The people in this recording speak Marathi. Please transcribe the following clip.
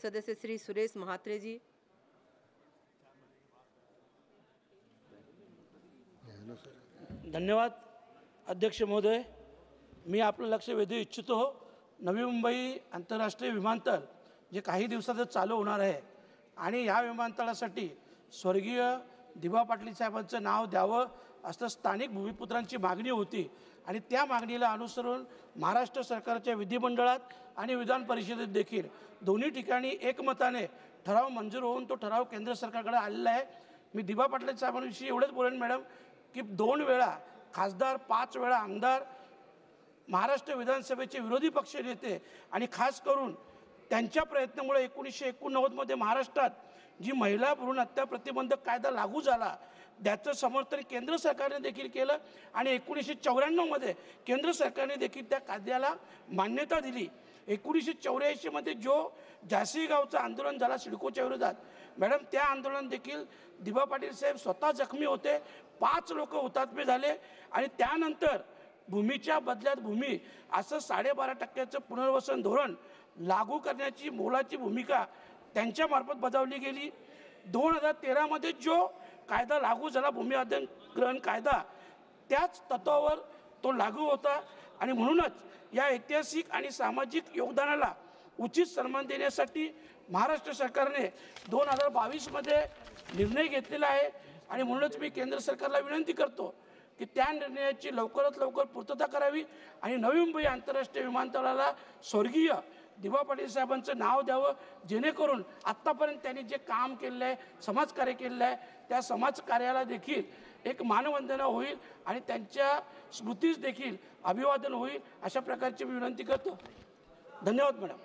सदस्य श्री सुरेश महात्रे जी। धन्यवाद अध्यक्ष महोदय। मी आपलं लक्ष वेधू इच्छितो। नवी मुंबई आंतरराष्ट्रीय विमानतळ जे काही दिवसातच चालू होणार आहे आणि या विमानतळासाठी स्वर्गीय दिबा पाटील साहेबांचं नाव द्यावं असं स्थानिक भूमिपुत्रांची मागणी होती आणि त्या मागणीला अनुसरून महाराष्ट्र सरकारच्या विधिमंडळात आणि विधान परिषदेत देखील दोन्ही ठिकाणी एकमताने ठराव मंजूर होऊन तो ठराव केंद्र सरकारकडे आलेला आहे। मी दिबा पाटील साहेबांविषयी एवढंच बोलेन मॅडम की 2 वेळा खासदार, 5 वेळा आमदार, महाराष्ट्र विधानसभेचे विरोधी पक्षनेते आणि खास करून त्यांच्या प्रयत्नामुळे 1989 मध्ये महाराष्ट्रात जी महिला भ्रूण हत्या प्रतिबंधक कायदा लागू झाला त्याचं समर्थन केंद्र सरकारने देखील केलं आणि 1994 मध्ये केंद्र सरकारने देखील त्या कायद्याला मान्यता दिली। 1984 मध्ये जो झाशी गावचं आंदोलन झाला सिडकोच्या विरोधात मॅडम, त्या आंदोलन देखील दिबा पाटील साहेब स्वतः जखमी होते, 5 लोक हुतात्मे झाले आणि त्यानंतर भूमीच्या बदल्यात भूमी असं 12.5% पुनर्वसन धोरण लागू करण्याची मोलाची भूमिका त्यांच्यामार्फत बजावली गेली। 2013 मध्ये जो कायदा लागू झाला भूमी अधिग्रहण कायदा त्याच तत्वावर तो लागू होता आणि म्हणूनच या ऐतिहासिक आणि सामाजिक योगदानाला उचित सन्मान देण्यासाठी महाराष्ट्र सरकारने 2022 मध्ये निर्णय घेतलेला आहे आणि म्हणूनच मी केंद्र सरकारला विनंती करतो की त्या निर्णयाची लवकरात लवकर पूर्तता करावी आणि नवी मुंबई आंतरराष्ट्रीय विमानतळाला स्वर्गीय दिबा पाटील साहेबांचं नाव द्यावं जेणेकरून आत्तापर्यंत त्यांनी जे काम केलेलं आहे, समाजकार्य केलेलं आहे, त्या समाजकार्याला देखील एक मानवंदना होईल आणि त्यांच्या स्मृतीस देखील अभिवादन होईल अशा प्रकारची मी विनंती करतो। धन्यवाद मॅडम।